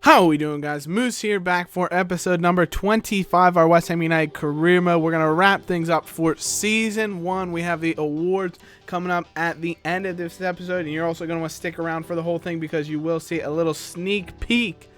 How are we doing, guys? Moose here, back for episode number 25, our West Ham United career mode. We're going to wrap things up for season 1. We have the awards coming up at the end of this episode, and you're also going to want to stick around for the whole thing because you will see a little sneak peek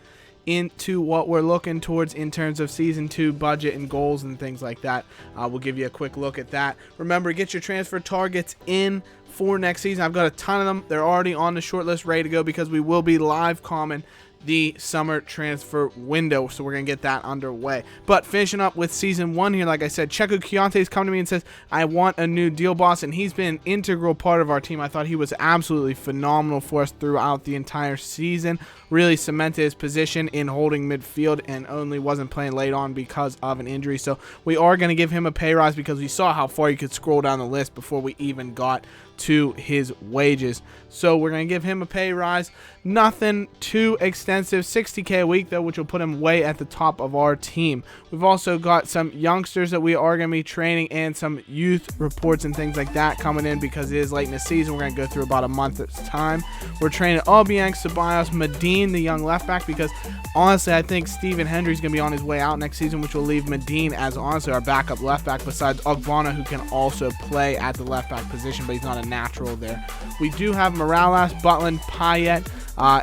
into what we're looking towards in terms of season 2 budget and goals and things like that. We'll give you a quick look at that. Remember, get your transfer targets in for next season. I've got a ton of them. They're already on the short list, ready to go, because we will be live commenting the summer transfer window, so we're gonna get that underway. But finishing up with season 1 here, like I said, Checo Keontae's come to me and says, I want a new deal, boss, and he's been an integral part of our team. I thought he was absolutely phenomenal for us throughout the entire season. Really cemented his position in holding midfield and only wasn't playing late on because of an injury. So we are going to give him a pay rise because we saw how far you could scroll down the list before we even got to his wages. So we're going to give him a pay rise. Nothing too extensive, $60K a week though, which will put him way at the top of our team. We've also got some youngsters that we are going to be training and some youth reports and things like that coming in because it is late in the season. We're going to go through about a month at a time. We're training Obiang, Ceballos, Medine, the young left back, because honestly I think Stephen Hendry's going to be on his way out next season, which will leave Medine as honestly our backup left back besides Ogbonna, who can also play at the left back position, but he's not a natural there. We do have Morales, Butland, Payet,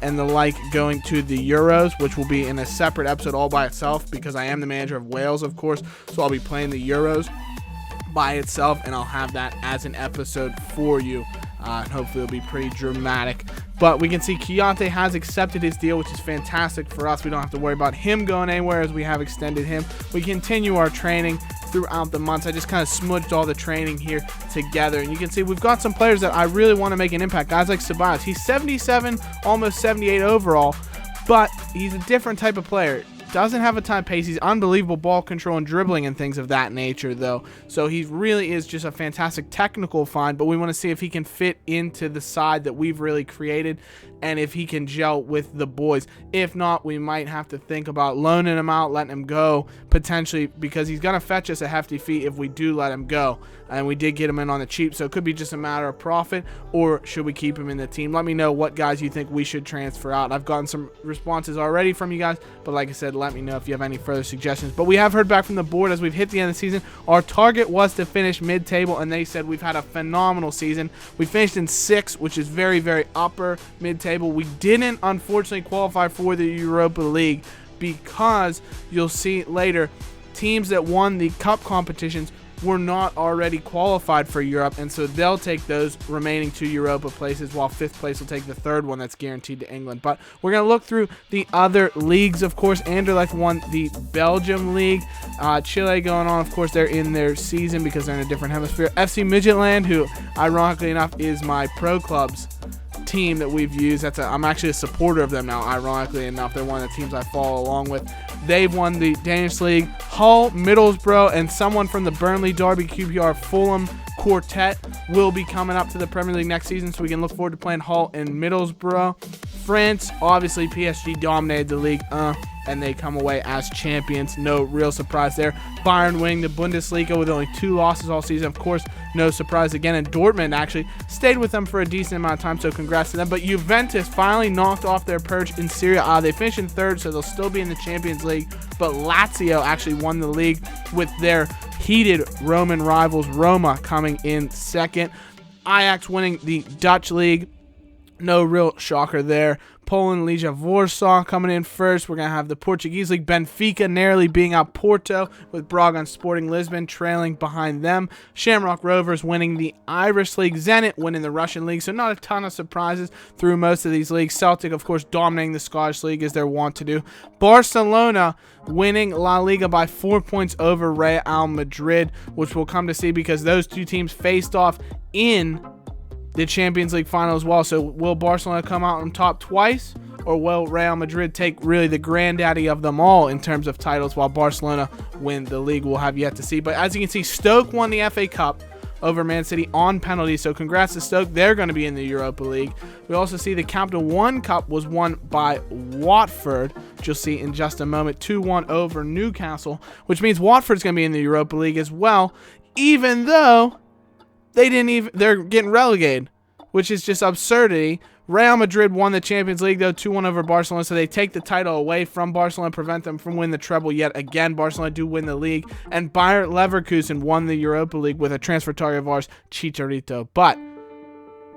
and the like going to the Euros, which will be in a separate episode all by itself because I am the manager of Wales, of course, so I'll be playing the Euros by itself, and I'll have that as an episode for you. And hopefully it'll be pretty dramatic. But we can see Keontae has accepted his deal, which is fantastic for us. We don't have to worry about him going anywhere as we have extended him. We continue our training throughout the months. I just kind of smudged all the training here together, and you can see we've got some players that I really want to make an impact. Guys like Ceballos, he's 77, almost 78 overall, but he's a different type of player. Doesn't have a ton of pace. He's unbelievable ball control and dribbling and things of that nature, though. So he really is just a fantastic technical find, but we want to see if he can fit into the side that we've really created and if he can gel with the boys. If not, we might have to think about loaning him out, letting him go, potentially, because he's going to fetch us a hefty fee if we do let him go. And we did get him in on the cheap, so it could be just a matter of profit, or should we keep him in the team? Let me know what guys you think we should transfer out. I've gotten some responses already from you guys, but like I said, let me know if you have any further suggestions. But we have heard back from the board as we've hit the end of the season. Our target was to finish mid-table, and they said we've had a phenomenal season. We finished in 6th, which is very, very upper mid-table. We didn't, unfortunately, qualify for the Europa League because you'll see later, teams that won the cup competitions were not already qualified for Europe, and so they'll take those remaining 2 Europa places, while 5th place will take the 3rd one that's guaranteed to England. But we're going to look through the other leagues, of course. Anderlecht won the Belgium League. Chile going on, of course, they're in their season because they're in a different hemisphere. FC Midtjylland, who, ironically enough, is my pro club's team that we've used. I'm actually a supporter of them now, ironically enough. They're one of the teams I follow along with. They've won the Danish League. Hull, Middlesbrough, and someone from the Burnley, Derby, QPR, Fulham quartet will be coming up to the Premier League next season, so we can look forward to playing Hull and Middlesbrough. France, obviously PSG dominated the league, and they come away as champions. No real surprise there. Bayern winning the Bundesliga with only 2 losses all season. Of course, no surprise again. And Dortmund actually stayed with them for a decent amount of time, so congrats to them. But Juventus finally knocked off their perch in Serie A. They finished in 3rd, so they'll still be in the Champions League. But Lazio actually won the league with their heated Roman rivals, Roma, coming in 2nd. Ajax winning the Dutch league. No real shocker there. Poland, Legia Warsaw coming in 1st. We're going to have the Portuguese league, Benfica narrowly being out Porto, with Braga and Sporting Lisbon trailing behind them. Shamrock Rovers winning the Irish league. Zenit winning the Russian league. So not a ton of surprises through most of these leagues. Celtic, of course, dominating the Scottish league as they're wont to do. Barcelona winning La Liga by 4 points over Real Madrid, which we'll come to see because those 2 teams faced off in the Champions League final as well. So will Barcelona come out on top twice, or will Real Madrid take really the granddaddy of them all in terms of titles while Barcelona win the league? We'll have yet to see. But as you can see, Stoke won the FA Cup over Man City on penalties, so congrats to Stoke. They're going to be in the Europa League. We also see the Capital One Cup was won by Watford, which you'll see in just a moment, 2-1 over Newcastle, which means Watford's going to be in the Europa League as well, even though they're getting relegated, which is just absurdity. Real Madrid won the Champions League, though, 2-1 over Barcelona, so they take the title away from Barcelona, prevent them from winning the treble yet again. Barcelona do win the league, and Bayer Leverkusen won the Europa League with a transfer target of ours, Chicharito. But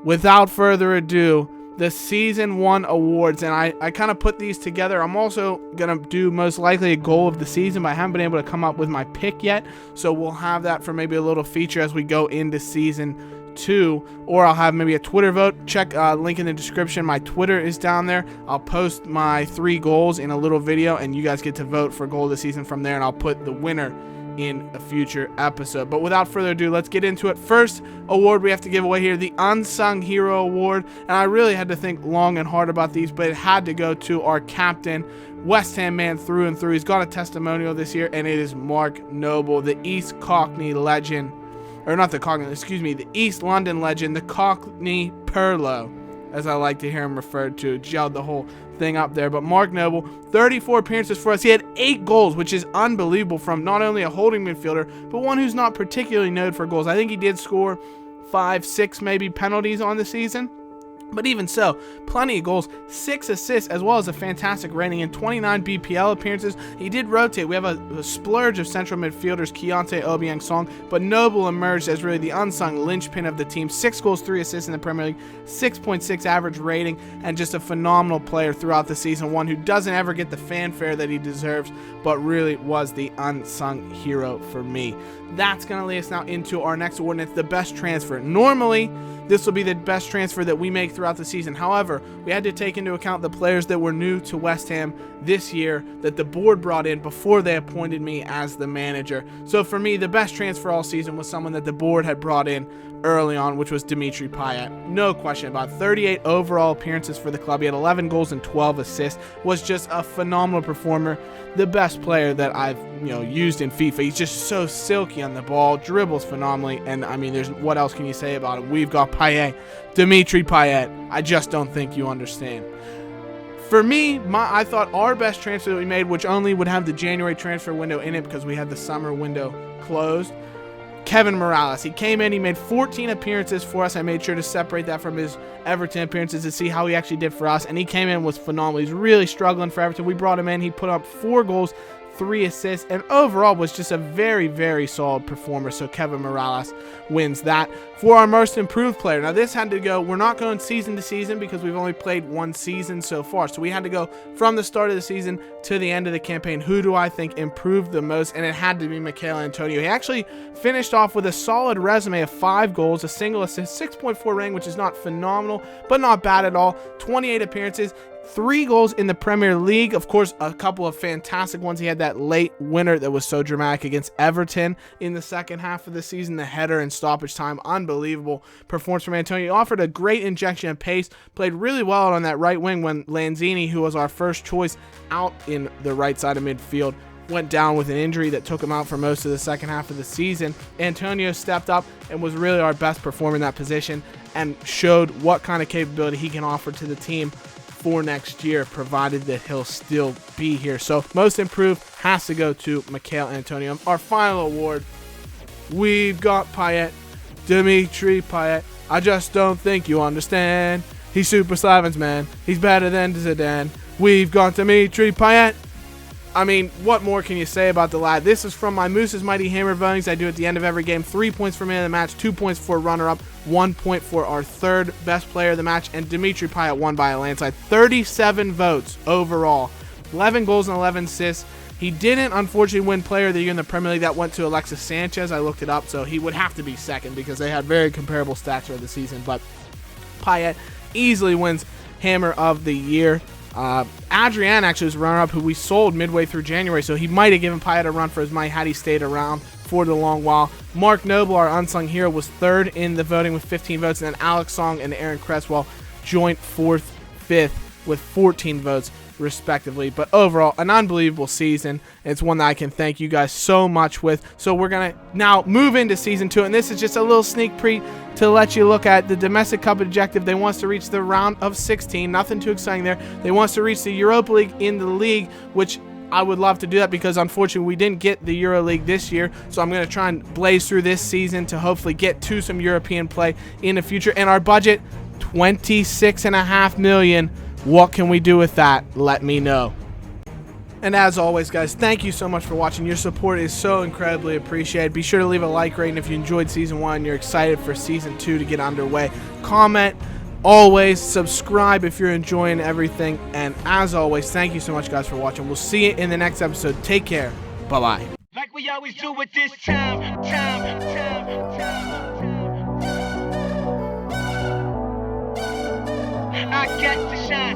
without further ado, the Season 1 awards, and I kind of put these together. I'm also going to do most likely a goal of the season, but I haven't been able to come up with my pick yet, so we'll have that for maybe a little feature as we go into Season 2, or I'll have maybe a Twitter vote. Check link in the description. My Twitter is down there. I'll post my 3 goals in a little video, and you guys get to vote for goal of the season from there, and I'll put the winner in a future episode. But without further ado, let's get into it. First award we have to give away here, the Unsung Hero Award, and I really had to think long and hard about these, but it had to go to our captain, West Ham man through and through. He's got a testimonial this year, and it is Mark Noble, the East Cockney legend, or not the Cockney, excuse me, the East London legend, the Cockney Perlo, as I like to hear him referred to. Gelled the whole thing up there. But Mark Noble, 34 appearances for us. He had 8 goals, which is unbelievable from not only a holding midfielder, but one who's not particularly known for goals. I think he did score 5, 6 maybe penalties on the season. But even so, plenty of goals, 6 assists, as well as a fantastic rating in 29 BPL appearances. He did rotate. We have a splurge of central midfielders, Keontae, Obiang Song, but Noble emerged as really the unsung linchpin of the team. 6 goals, 3 assists in the Premier League, 6.6 average rating, and just a phenomenal player throughout the season. One who doesn't ever get the fanfare that he deserves, but really was the unsung hero for me. That's going to lead us now into our next award, and it's the best transfer. Normally, this will be the best transfer that we make throughout the season. However, we had to take into account the players that were new to West Ham this year that the board brought in before they appointed me as the manager. So for me, the best transfer all season was someone that the board had brought in early on, which was Dimitri Payet. No question about 38 overall appearances for the club. He had 11 goals and 12 assists. Was just a phenomenal performer. The best player that I've used in FIFA. He's just so silky on the ball, dribbles phenomenally, and I mean, what else can you say about him? We've got Payet, Dimitri Payet. I just don't think you understand. For me, I thought our best transfer that we made, which only would have the January transfer window in it because we had the summer window closed, Kevin Morales. He came in, he made 14 appearances for us. I made sure to separate that from his Everton appearances to see how he actually did for us, and he came in, was phenomenal. He's really struggling for Everton. We brought him in, he put up 4 goals, 3 assists, and overall was just a very, very solid performer. So Kevin Morales wins that. For our most improved player, now this had to go, we're not going season to season because we've only played 1 season so far, so we had to go from the start of the season to the end of the campaign. Who do I think improved the most? And it had to be Mikel Antonio. He actually finished off with a solid resume of 5 goals, a single assist, 6.4 rating, which is not phenomenal, but not bad at all. 28 appearances, 3 goals in the Premier League. Of course, a couple of fantastic ones. He had that late winner that was so dramatic against Everton in the second half of the season. The header and stoppage time. Unbelievable performance from Antonio. He offered a great injection of pace. Played really well on that right wing when Lanzini, who was our first choice out in the right side of midfield, went down with an injury that took him out for most of the second half of the season. Antonio stepped up and was really our best performer in that position and showed what kind of capability he can offer to the team for next year, provided that he'll still be here. So most improved has to go to Mikel Antonio. Our final award, we've got Payet, Dimitri Payet. I just don't think you understand. He's Super Slavin's man. He's better than Zidane. We've got Dimitri Payet. I mean, what more can you say about the lad? This is from my Moose's Mighty Hammer votings I do at the end of every game. 3 points for man of the match, 2 points for runner-up, 1 point for our third best player of the match, and Dimitri Payet won by a landslide. 37 votes overall, 11 goals and 11 assists. He didn't, unfortunately, win Player of the Year in the Premier League. That went to Alexis Sanchez. I looked it up, so he would have to be second because they had very comparable stats for the season. But Payet easily wins Hammer of the Year. Adrian actually was a runner-up who we sold midway through January, so he might have given Payet a run for his money had he stayed around for the long while. Mark Noble, our unsung hero, was third in the voting with 15 votes, and then Alex Song and Aaron Cresswell joint 4th, 5th with 14 votes respectively. But overall, an unbelievable season. It's one that I can thank you guys so much with. So we're going to now move into Season 2, and this is just a little sneak peek to let you look at the Domestic Cup objective. They want us to reach the round of 16. Nothing too exciting there. They want us to reach the Europa League in the league, which I would love to do that because unfortunately we didn't get the Euro League this year. So I'm going to try and blaze through this season to hopefully get to some European play in the future. And our budget, 26.5 million. What can we do with that? Let me know. And as always, guys, thank you so much for watching. Your support is so incredibly appreciated. Be sure to leave a like rating if you enjoyed Season 1 and you're excited for Season 2 to get underway. Comment, always, subscribe if you're enjoying everything. And as always, thank you so much, guys, for watching. We'll see you in the next episode. Take care. Bye-bye. Like we always do with this time. I got to shine.